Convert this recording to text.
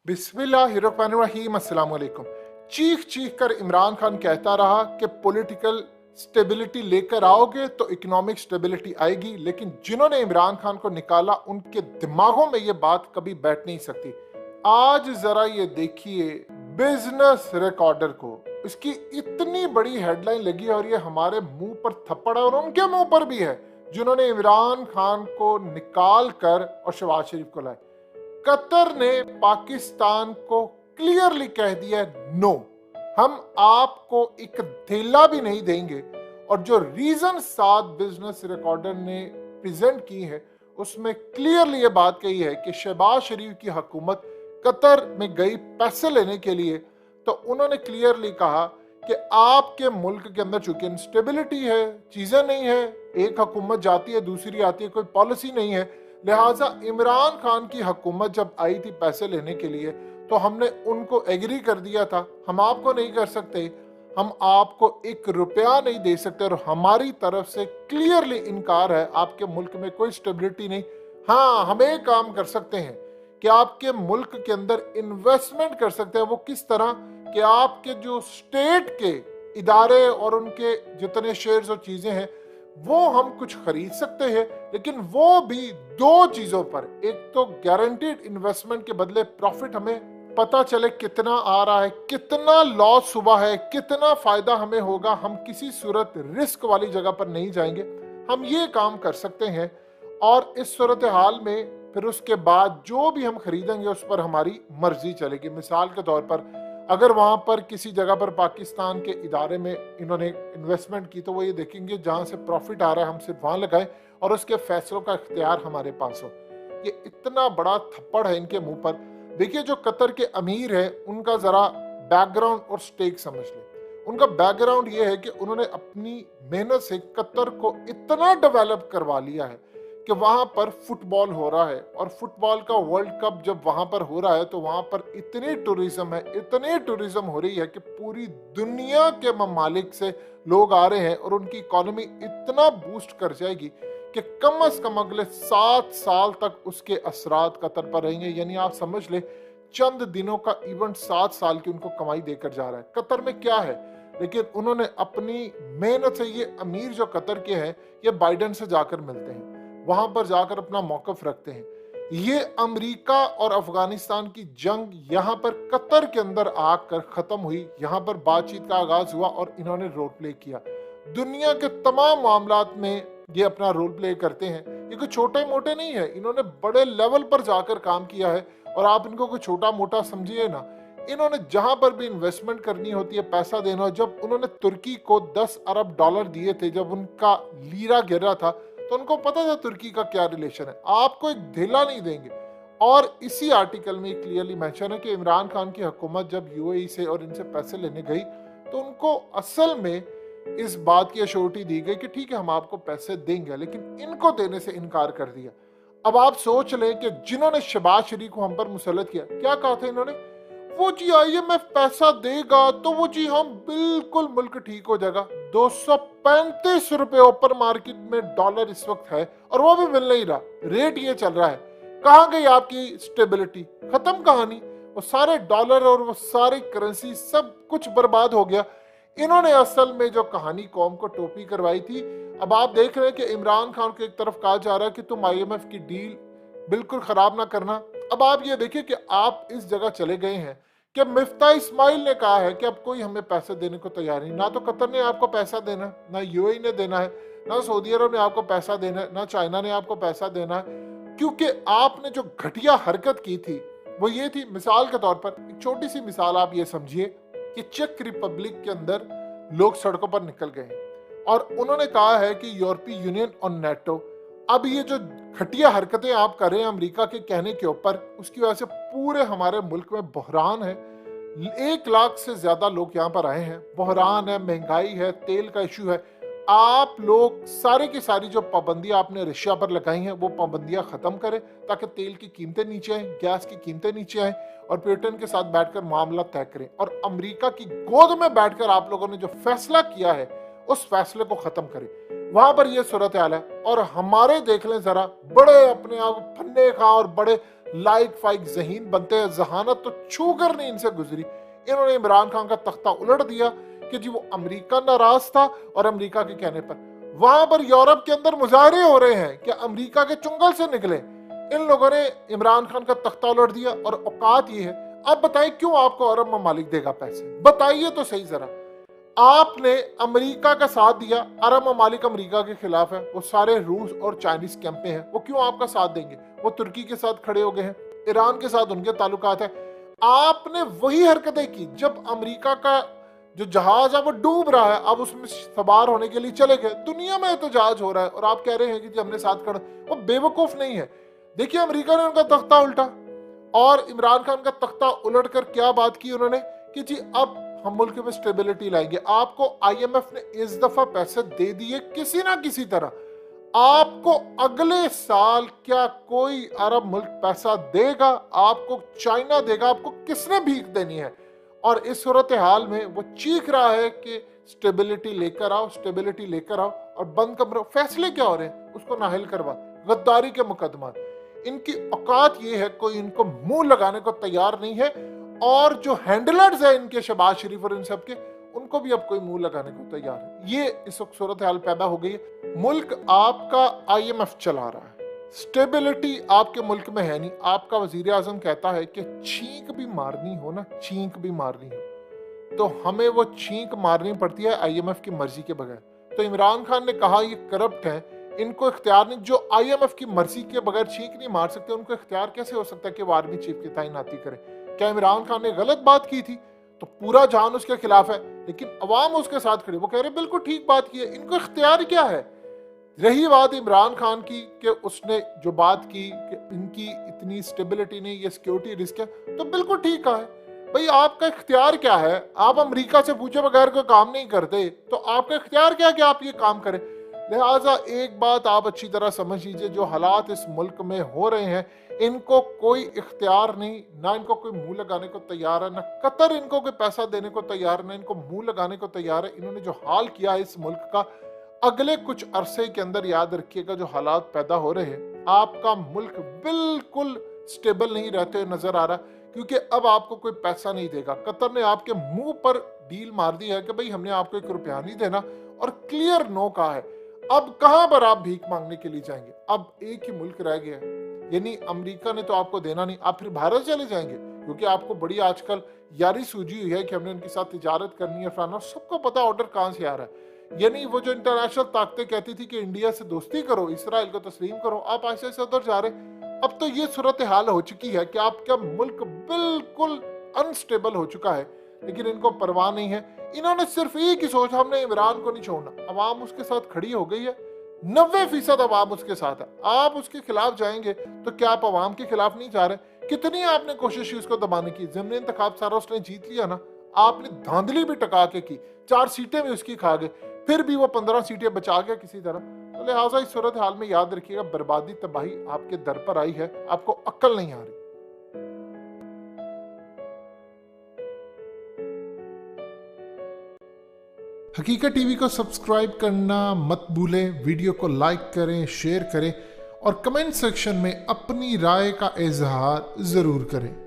बिस्मिल्लाहिर्रहमानिर्रहीम। अस्सलाम वालेकुम। चीख चीख कर इमरान खान कहता रहा कि पॉलिटिकल स्टेबिलिटी लेकर आओगे तो इकोनॉमिक स्टेबिलिटी आएगी, लेकिन जिन्होंने इमरान खान को निकाला उनके दिमागों में ये बात कभी बैठ नहीं सकती। आज जरा ये देखिए बिजनेस रिकॉर्डर को, इसकी इतनी बड़ी हेडलाइन लगी है और ये हमारे मुंह पर थप्पड़ है और उनके मुंह पर भी है जिन्होंने इमरान खान को निकाल कर और शहबाज शरीफ को लाए। कतर ने पाकिस्तान को क्लियरली कह दिया नो, हम आपको एक धेला भी नहीं देंगे। और जो रीजन 7 बिजनेस रिकॉर्डर ने प्रेजेंट की है उसमें क्लियरली ये बात कही है कि शहबाज शरीफ की हुकूमत कतर में गई पैसे लेने के लिए, तो उन्होंने क्लियरली कहा कि आपके मुल्क के अंदर चूंकि इंस्टेबिलिटी है, चीजें नहीं है, एक हुकूमत जाती है दूसरी आती है, कोई पॉलिसी नहीं है, लिहाजा इमरान खान की हुकूमत जब आई थी पैसे लेने के लिए तो हमने उनको एग्री कर दिया था, हम आपको नहीं कर सकते, हम आपको 1 रुपया नहीं दे सकते और हमारी तरफ से क्लियरली इनकार है, आपके मुल्क में कोई स्टेबिलिटी नहीं। हाँ, हम एक काम कर सकते हैं कि आपके मुल्क के अंदर इन्वेस्टमेंट कर सकते हैं। वो किस तरह कि आपके जो स्टेट के इदारे और उनके जितने शेयर्स और चीजें हैं वो हम कुछ खरीद सकते हैं, लेकिन वो भी 2 चीजों पर। एक तो गारंटीड इन्वेस्टमेंट के बदले प्रॉफिट हमें पता चले कितना आ रहा है, कितना लॉस हुआ है, कितना फायदा हमें होगा, हम किसी सूरत रिस्क वाली जगह पर नहीं जाएंगे, हम ये काम कर सकते हैं। और इस सूरत हाल में फिर उसके बाद जो भी हम खरीदेंगे उस पर हमारी मर्जी चलेगी। मिसाल के तौर पर अगर वहां पर किसी जगह पर पाकिस्तान के इदारे में इन्होंने इन्वेस्टमेंट की तो वो ये देखेंगे जहां से प्रॉफिट आ रहा है हम सिर्फ वहां लगाएं और उसके फैसलों का इख्तियार हमारे पास हो। ये इतना बड़ा थप्पड़ है इनके मुंह पर। देखिए, जो कतर के अमीर है उनका जरा बैकग्राउंड और स्टेक समझ लें। उनका बैकग्राउंड ये है कि उन्होंने अपनी मेहनत से कतर को इतना डेवलप करवा लिया है कि वहां पर फुटबॉल हो रहा है और फुटबॉल का वर्ल्ड कप जब वहां पर हो रहा है तो वहां पर इतनी टूरिज्म है, इतनी टूरिज्म हो रही है कि पूरी दुनिया के ममालिक से लोग आ रहे हैं और उनकी इकोनॉमी इतना बूस्ट कर जाएगी कि कम से कम अगले 7 साल तक उसके असरात कतर पर रहेंगे। यानी आप समझ ले चंद दिनों का इवेंट 7 साल की उनको कमाई देकर जा रहा है। कतर में क्या है, लेकिन उन्होंने अपनी मेहनत से, ये अमीर जो कतर के हैं ये बाइडेन से जाकर मिलते हैं, वहां पर जाकर अपना मौकफ रखते हैं। ये अमेरिका और अफगानिस्तान की जंग यहाँ पर कतर के अंदर आकर खत्म हुई, यहाँ पर बातचीत का आगाज हुआ और इन्होंने रोल प्ले किया। दुनिया के तमाम मामलात में ये अपना रोल प्ले करते हैं। ये कोई छोटे मोटे नहीं है, इन्होंने बड़े लेवल पर जाकर काम किया है और आप इनको कोई छोटा मोटा समझिए ना। इन्होंने जहां पर भी इन्वेस्टमेंट करनी होती है, पैसा देना हो, जब उन्होंने तुर्की को 10 अरब डॉलर दिए थे जब उनका लीरा गिरा था तो उनको पता था तुर्की का क्या रिलेशन है, आपको एक ढीला नहीं देंगे। और इसी आर्टिकल में क्लियरली मेंशन है कि इमरान खान की हुकूमत जब यूएई से और इनसे पैसे लेने गई तो उनको असल में इस बात की अश्योरिटी दी गई कि ठीक है हम आपको पैसे देंगे, लेकिन इनको देने से इनकार कर दिया। अब आप सोच लें कि जिन्होंने शहबाज शरीफ को हम पर मुसल्लत किया, क्या कहा था इन्होंने, वो जी IMF पैसा देगा तो वो जी हम बिल्कुल मुल्क ठीक हो जाएगा। 235 रुपए ऊपर मार्केट में डॉलर इस वक्त है और वो भी मिल नहीं रहा, रेट ये चल रहा है। कहां गई आपकी स्टेबिलिटी, खत्म कहानी। वो सारे डॉलर और वो सारी करेंसी सब कुछ बर्बाद हो गया। इन्होंने असल में जो कहानी कौम को टोपी करवाई थी। अब आप देख रहे हैं कि इमरान खान को एक तरफ कहा जा रहा है कि तुम IMF की डील बिल्कुल खराब ना करना। अब आप ये देखिए कि आप इस जगह चले गए हैं कि मिफ्ता इस्माइल ने कहा है कि अब कोई हमें पैसे देने को तैयार नहीं। ना तो कतर ने आपको पैसा देना है, ना UAE ने देना है, ना सऊदी अरब ने आपको पैसा देना है, ना चाइना ने आपको पैसा देना है, क्योंकि आपने जो घटिया हरकत की थी वो ये थी। मिसाल के तौर पर एक छोटी सी मिसाल आप ये समझिए कि चेक रिपब्लिक के अंदर लोग सड़कों पर निकल गए हैं और उन्होंने कहा है कि यूरोपीय यूनियन और नेटो, अब ये जो घटिया हरकतें आप कर रहे हैं अमेरिका के कहने के ऊपर, उसकी वजह से पूरे हमारे मुल्क में बहरान है। 1 लाख से ज्यादा लोग यहाँ पर आए हैं, बहरान है, महंगाई है, तेल का इशू है। आप लोग सारी की सारी जो पाबंदियां आपने रशिया पर लगाई हैं वो पाबंदियां खत्म करें ताकि तेल की कीमतें नीचे आए, गैस की कीमतें नीचे आए और ब्रिटेन के साथ बैठकर मामला तय करें। और अमेरिका की गोद में बैठकर आप लोगों ने जो फैसला किया है उस फैसले को खत्म करें। वहां पर यह सूरत हाल है और हमारे देख लें जरा, बड़े अपने आप फन्ने खा और बड़े लाइक फाइक जहीन बनते हैं, जहानत तो छू कर नहीं इनसे गुजरी। इन्होंने इमरान खान का तख्ता उलट दिया कि जी वो अमेरिका नाराज था और अमेरिका के कहने पर वहां पर यूरोप के अंदर मुजाहरे हो रहे हैं कि अमेरिका के चुंगल से निकले। इन लोगों ने इमरान खान का तख्ता उलट दिया और औकात ये है। अब बताइए क्यों आपको अरब ममालिक देगा पैसे, बताइए तो सही जरा। आपने अमेरिका का साथ दिया, अरब ममालिक अमेरिका के खिलाफ है, वो सारे रूस और चाइनीज कैंपे हैं, वो क्यों आपका साथ देंगे? वो तुर्की के साथ खड़े हो गए हैं, ईरान के साथ उनके ताल्लुकात है। आपने वही हरकतें की जब अमेरिका का जो जहाज है वो डूब रहा है, अब उसमें सवार होने के लिए चले गए। दुनिया में एहतजाज हो रहा है और आप कह रहे हैं कि हमने साथ खड़ा। वो बेवकूफ नहीं है। देखिए अमेरिका ने उनका तख्ता उल्टा और इमरान खान का तख्ता उलट कर क्या बात की उन्होंने कि जी अब हम मुल्क में स्टेबिलिटी लाएंगे। आपको आईएमएफ ने इस दफा पैसे दे दिए किसी ना किसी तरह। आपको अगले साल क्या कोई अरब मुल्क पैसा देगा? आपको चाइना देगा? आपको किसने भीख देनी है? और इस सूरत हाल में वो चीख रहा है कि स्टेबिलिटी लेकर आओ, स्टेबिलिटी लेकर आओ, और बंद कमरो। फैसले क्या हो रहे हैं? उसको नाहिल करवा, गद्दारी के मुकदमा। इनकी औकात ये है, कोई इनको मुंह लगाने को तैयार नहीं है। और जो हैंडलर्स है इनके, शहबाज शरीफ और इन सब के, उनको भी अब कोई मुंह लगाने को तैयार है। ये इस वक्त सूरत हाल पैदा हो गई है। मुल्क आपका आईएमएफ चला रहा है, स्टेबिलिटी आपके मुल्क में है नहीं। आपका वजीर आजम कहता है कि छींक भी मारनी हो ना, छींक भी मारनी हो तो हमें वो छींक मारनी पड़ती है आईएमएफ की मर्जी के बगैर। तो इमरान खान ने कहा ये करप्ट है, इनको इख्तियार नहीं, जो आईएमएफ की मर्जी के बगैर छींक नहीं मार सकते, उनको इख्तियार कैसे हो सकता है कि वो आर्मी चीफ की तैनाती करे? क्या इमरान खान ने गलत बात की थी तो पूरा जहान उसके खिलाफ है, लेकिन अवाम उसके साथ खड़ी, वो कह रहे बिल्कुल ठीक बात की है। इनको इख्तियार क्या है? रही बात इमरान खान की कि उसने जो बात की कि इनकी इतनी स्टेबिलिटी नहीं, ये सिक्योरिटी रिस्क है, तो बिल्कुल ठीक है भाई। आपका इख्तियार क्या है? आप अमेरिका से पूछे बगैर कोई काम नहीं करते, तो आपका इख्तियार क्या है कि आप ये काम करें? लिहाजा एक बात आप अच्छी तरह समझ लीजिए, जो हालात इस मुल्क में हो रहे हैं, इनको कोई इख्तियार नहीं, ना इनको कोई मुंह लगाने को तैयार है, ना कतर इनको कोई पैसा देने को तैयार, ना इनको मुंह लगाने को तैयार है। इन्होंने जो हाल किया है इस मुल्क का, अगले कुछ अरसे के अंदर याद रखिएगा जो हालात पैदा हो रहे हैं, आपका मुल्क बिल्कुल स्टेबल नहीं रहते हुए नजर आ रहा, क्योंकि अब आपको कोई पैसा नहीं देगा। कतर ने आपके मुंह पर डील मार दी है कि भाई हमने आपको 1 रुपया नहीं देना, और क्लियर नो कहा है। अब कहां पर आप भीख मांगने के लिए जाएंगे? अब एक ही मुल्क रह गया है, यानी अमेरिका ने तो आपको देना नहीं, आप फिर भारत चले जाएंगे, क्योंकि आपको बड़ी आजकल यारी सूझी हुई है कि हमने उनके साथ तिजारत करनी है फलाना। सबको पता ऑर्डर कहां से आ रहा है। यानी वो जो इंटरनेशनल ताकतें कहती थी कि इंडिया से दोस्ती करो, इसराइल को तस्लीम करो, आप ऐसे ऐसे उधर जा रहे। अब तो ये सूरत हाल हो चुकी है कि आपका मुल्क बिल्कुल अनस्टेबल हो चुका है, लेकिन इनको परवाह नहीं है। इन्होंने सिर्फ एक ही सोचा, हमने इमरान को नहीं छोड़ना। अवाम उसके साथ खड़ी हो गई है, 90% अवाम उसके साथ है। आप उसके खिलाफ जाएंगे तो क्या आप अवाम के खिलाफ नहीं जा रहे? कितनी आपने कोशिश की उसको दबाने की, ज़िमनी इंतखाब सारा उसने जीत लिया ना, आपने धांधली भी टका के की, 4 सीटें भी उसकी खा गए, फिर भी वो 15 सीटें बचा गया किसी तरह। तो लिहाजा इस सूरत हाल में याद रखिएगा, बर्बादी तबाही आपके दर पर आई है, आपको अक्ल नहीं आ रही। हकीकत टीवी को सब्सक्राइब करना मत भूलें, वीडियो को लाइक करें, शेयर करें और कमेंट सेक्शन में अपनी राय का इजहार जरूर करें।